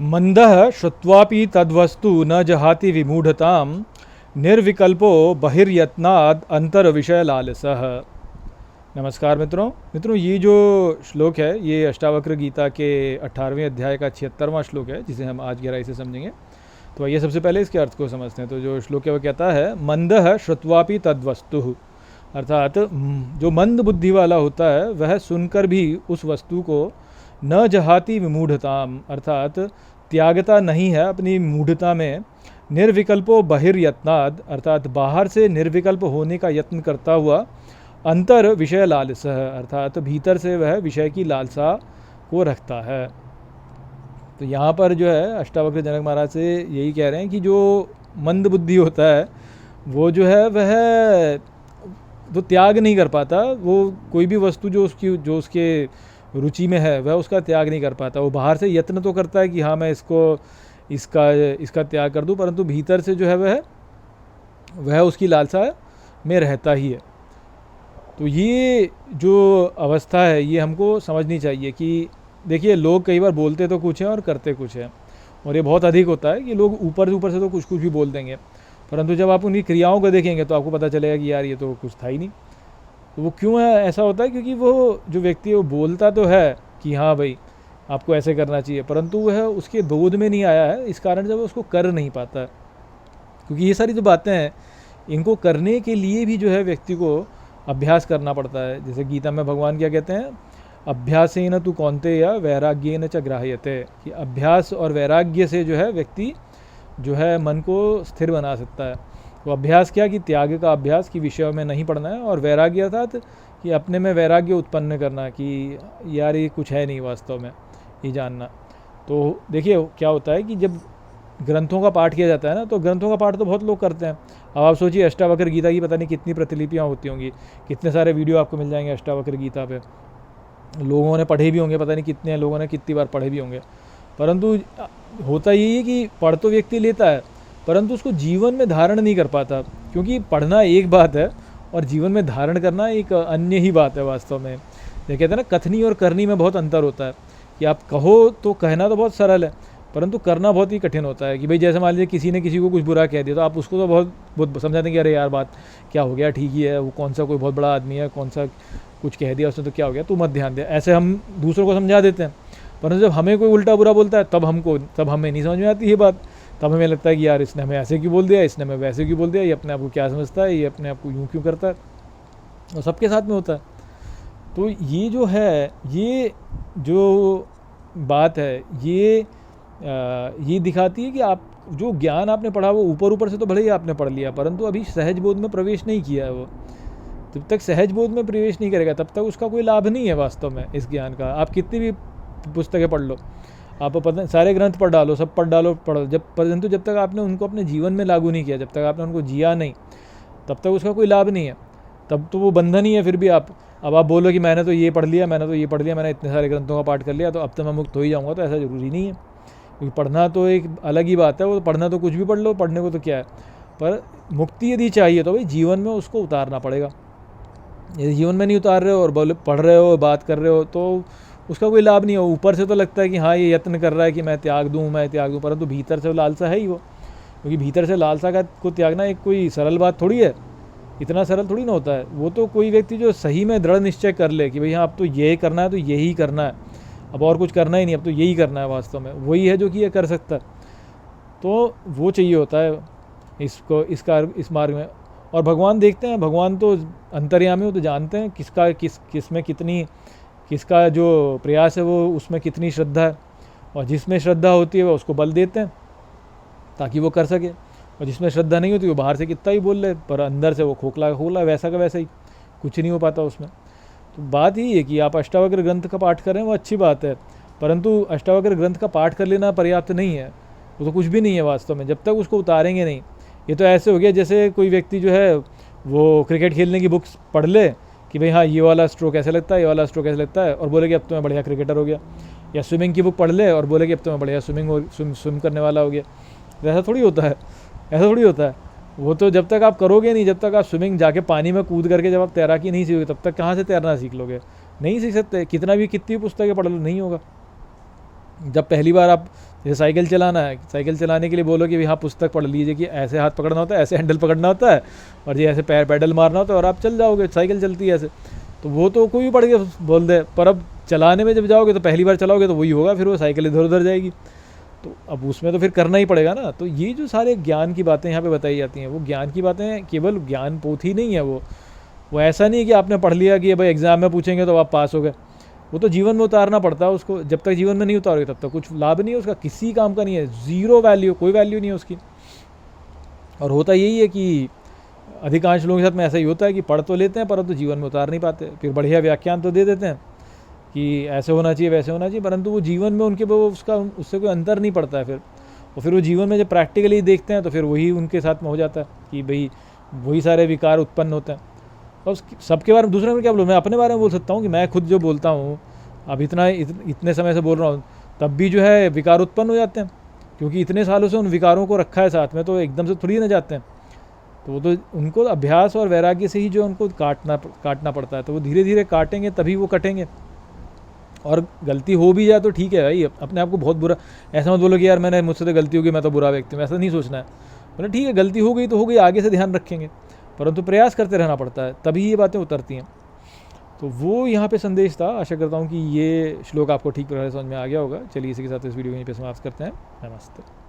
मंदः श्रुत्वापि तद्वस्तु न जहाति विमूढ़तां निर्विकल्पो बहिर्यत्नाद अंतर विषय लालसः। नमस्कार मित्रों, ये जो श्लोक है ये अष्टावक्र गीता के 18वें अध्याय का 76वां श्लोक है, जिसे हम आज गहराई से समझेंगे। तो आइए सबसे पहले इसके अर्थ को समझते हैं। तो जो श्लोक है वो कहता है, मंदः श्रुत्वापि तद्वस्तु, अर्थात जो मंद बुद्धि वाला होता है वह सुनकर भी उस वस्तु को न जहाति विमूढ़ताम, अर्थात त्यागता नहीं है अपनी मूढ़ता में, निर्विकल्पो बहिर्यत्नाद, अर्थात बाहर से निर्विकल्प होने का यत्न करता हुआ, अंतर विषय लालसः, अर्थात भीतर से वह विषय की लालसा को रखता है। तो यहाँ पर जो है अष्टावक्र जनक महाराज से यही कह रहे हैं कि जो मंद बुद्धि होता है वो जो है वह तो त्याग नहीं कर पाता, वो कोई भी वस्तु जो उसके रुचि में है वह उसका त्याग नहीं कर पाता। वो बाहर से यत्न तो करता है कि हाँ मैं इसका त्याग कर दूं, परंतु भीतर से जो है वह उसकी लालसा में रहता ही है। तो ये जो अवस्था है ये हमको समझनी चाहिए कि देखिए, लोग कई बार बोलते तो कुछ हैं और करते कुछ हैं, और ये बहुत अधिक होता है कि लोग ऊपर से तो कुछ भी बोल देंगे, परंतु जब आप उनकी क्रियाओं को देखेंगे तो आपको पता चलेगा कि यार ये तो कुछ था ही नहीं। तो वो क्यों है ऐसा होता है? क्योंकि वो जो व्यक्ति है वो बोलता तो है कि हाँ भाई आपको ऐसे करना चाहिए, परंतु वह उसके बोध में नहीं आया है, इस कारण जब उसको कर नहीं पाता है। क्योंकि ये सारी जो बातें हैं इनको करने के लिए भी जो है व्यक्ति को अभ्यास करना पड़ता है। जैसे गीता में भगवान क्या कहते हैं, अभ्यासेन तु कौन्तेय वैराग्येन च ग्राह्यते, कि अभ्यास और वैराग्य से जो है व्यक्ति जो है मन को स्थिर बना सकता है। तो अभ्यास क्या कि त्याग का अभ्यास, कि विषयों में नहीं पढ़ना है, और वैराग्य अर्थात कि अपने में वैराग्य उत्पन्न करना कि यार ये कुछ है नहीं वास्तव में, ये जानना। तो देखिए क्या होता है कि जब ग्रंथों का पाठ किया जाता है ना, तो ग्रंथों का पाठ तो बहुत लोग करते हैं। अब आप सोचिए अष्टावक्र गीता की पता नहीं कितनी प्रतिलिपियाँ होती होंगी, कितने सारे वीडियो आपको मिल जाएंगे अष्टावक्र गीता पे, लोगों ने पढ़े भी होंगे, पता नहीं कितने लोगों ने कितनी बार पढ़े भी होंगे। परंतु होता यही है कि पढ़ तो व्यक्ति लेता है परंतु उसको जीवन में धारण नहीं कर पाता, क्योंकि पढ़ना एक बात है और जीवन में धारण करना एक अन्य ही बात है वास्तव में। ये कहते हैं ना, कथनी और करनी में बहुत अंतर होता है। कि आप कहो तो कहना तो बहुत सरल है, परंतु करना बहुत ही कठिन होता है। कि भाई जैसे मान लीजिए किसी ने किसी को कुछ बुरा कह दिया, तो आप उसको तो बहुत समझाते हैं कि अरे यार बात क्या हो गया, ठीक ही है, वो कौन सा कोई बहुत बड़ा आदमी है, कौन सा कुछ कह दिया उसने तो क्या हो गया, तू मत ध्यान दे, ऐसे हम दूसरों को समझा देते हैं। परंतु जब हमें कोई उल्टा बुरा बोलता है तब हमें नहीं समझ में आती ये बात। तब हमें लगता है कि यार इसने हमें ऐसे क्यों बोल दिया, इसने हमें वैसे क्यों बोल दिया, ये अपने आप को क्या समझता है, ये अपने आप को यूँ क्यों करता है। और सबके साथ में होता है। तो ये जो है, ये जो बात है ये दिखाती है कि आप जो ज्ञान आपने पढ़ा वो ऊपर से तो भले ही आपने पढ़ लिया, परंतु अभी सहज बोध में प्रवेश नहीं किया है। वो जब तक सहज बोध में प्रवेश नहीं करेगा तब तक उसका कोई लाभ नहीं है वास्तव में इस ज्ञान का। आप कितनी भी पुस्तकें पढ़ लो, आप सारे ग्रंथ पढ़ डालो, सब पढ़ो, परंतु जब तक आपने उनको अपने जीवन में लागू नहीं किया, जब तक आपने उनको जिया नहीं, तब तक उसका कोई लाभ नहीं है। तब तो वो बंधन ही है। फिर भी अब आप बोलो कि मैंने तो ये पढ़ लिया, मैंने इतने सारे ग्रंथों का पाठ कर लिया तो अब तो मैं मुक्त हो ही जाऊँगा, तो ऐसा ज़रूरी नहीं है। क्योंकि पढ़ना तो एक अलग ही बात है, वो पढ़ना तो कुछ भी पढ़ लो, पढ़ने को तो क्या है, पर मुक्ति यदि चाहिए तो भाई जीवन में उसको उतारना पड़ेगा। यदि जीवन में नहीं उतार रहे हो और पढ़ रहे हो, बात कर रहे हो, तो उसका कोई लाभ नहीं हो। ऊपर से तो लगता है कि हाँ ये यत्न कर रहा है कि मैं त्याग दूँ, परंतु भीतर से लालसा है ही वो। क्योंकि भीतर से लालसा को त्यागना एक कोई सरल बात थोड़ी है, इतना सरल थोड़ी ना होता है। वो तो कोई व्यक्ति जो सही में दृढ़ निश्चय कर ले कि भाई हाँ अब तो ये करना है तो यही करना है, अब और कुछ करना ही नहीं, अब तो यही करना है, वास्तव में वही है जो कि ये कर सकता है। तो वो चाहिए होता है इस मार्ग में। और भगवान देखते हैं, भगवान तो अंतर्यामी हो, तो जानते हैं किसका जो प्रयास है वो उसमें कितनी श्रद्धा है, और जिसमें श्रद्धा होती है वो उसको बल देते हैं ताकि वो कर सके, और जिसमें श्रद्धा नहीं होती वो बाहर से कितना ही बोल ले, पर अंदर से वो खोखला वैसा का वैसा ही, कुछ नहीं हो पाता उसमें। तो बात ही है कि आप अष्टावक्र ग्रंथ का पाठ करें वो अच्छी बात है, परंतु अष्टावक्र ग्रंथ का पाठ कर लेना पर्याप्त नहीं है, वो तो कुछ भी नहीं है वास्तव में, जब तक उसको उतारेंगे नहीं। ये तो ऐसे हो गया जैसे कोई व्यक्ति जो है वो क्रिकेट खेलने की बुक्स पढ़ ले कि भाई हाँ ये वाला स्ट्रोक ऐसे लगता है, ये वाला स्ट्रोक ऐसे लगता है, और बोले कि अब तो मैं बढ़िया क्रिकेटर हो गया। या स्विमिंग की बुक पढ़ ले और बोले कि अब तो मैं बढ़िया स्विम करने वाला हो गया। ऐसा थोड़ी होता है। वो तो जब तक आप करोगे नहीं, जब तक आप स्विमिंग जाके पानी में कूद करके जब आप तैराकी नहीं सीखोगे, तब तक कहाँ से तैरना सीख लोगे? नहीं सीख सकते, कितनी भी पुस्तकें पढ़ लो नहीं होगा। जब पहली बार आप जैसे साइकिल चलाना है, साइकिल चलाने के लिए बोलो कि हाँ पुस्तक पढ़ लीजिए कि ऐसे हाथ पकड़ना होता है, ऐसे हैंडल पकड़ना होता है और ये ऐसे पैर पैडल मारना होता है और आप चल जाओगे, साइकिल चलती है ऐसे। तो वो तो कोई भी पढ़ के बोल दे, पर अब चलाने में जब जाओगे तो पहली बार चलाओगे तो वही होगा, फिर वो साइकिल इधर उधर जाएगी, तो अब उसमें तो फिर करना ही पड़ेगा ना। तो ये जो सारे ज्ञान की बातें यहाँ पे बताई जाती हैं, वो ज्ञान की बातें केवल ज्ञान पोथी नहीं है, वो ऐसा नहीं है कि आपने पढ़ लिया कि भाई एग्ज़ाम में पूछेंगे तो आप पास हो गए। वो तो जीवन में उतारना पड़ता है उसको, जब तक जीवन में नहीं उतारोगे तब तक कुछ लाभ नहीं है उसका, किसी काम का नहीं है, ज़ीरो वैल्यू, कोई वैल्यू नहीं है उसकी। और होता यही है कि अधिकांश लोगों के साथ में ऐसा ही होता है कि पढ़ तो लेते हैं परंतु जीवन में उतार नहीं पाते। फिर बढ़िया व्याख्यान तो दे देते हैं कि ऐसे होना चाहिए वैसे होना चाहिए, परंतु वो जीवन में उनके वो उसका उससे कोई अंतर नहीं पड़ता है फिर। और फिर वो जीवन में जब प्रैक्टिकली देखते हैं तो फिर वही उनके साथ में हो जाता है कि भाई वही सारे विकार उत्पन्न होते हैं। और सबके बारे में दूसरे में क्या बोलूँ, मैं अपने बारे में बोल सकता हूँ कि मैं खुद जो बोलता हूँ अब इतने समय से बोल रहा हूँ, तब भी जो है विकार उत्पन्न हो जाते हैं, क्योंकि इतने सालों से उन विकारों को रखा है साथ में, तो एकदम से थोड़ी ना जाते हैं। तो वो तो उनको अभ्यास और वैराग्य से ही जो उनको काटना पड़ता है, तो वो धीरे धीरे काटेंगे तभी वो कटेंगे। और गलती हो भी जाए तो ठीक है भाई, अपने आप को बहुत बुरा ऐसा मत बोलो कि यार मैंने मुझसे तो गलती होगी मैं तो बुरा व्यक्ति हूँ, ऐसा नहीं सोचना है। मतलब ठीक है गलती हो गई तो हो गई, आगे से ध्यान रखेंगे, परंतु प्रयास करते रहना पड़ता है, तभी ये बातें उतरती हैं। तो वो यहाँ पे संदेश था। आशा करता हूँ कि ये श्लोक आपको ठीक प्रकार से समझ में आ गया होगा। चलिए इसी के साथ इस वीडियो को यहीं पे समाप्त करते हैं। नमस्ते।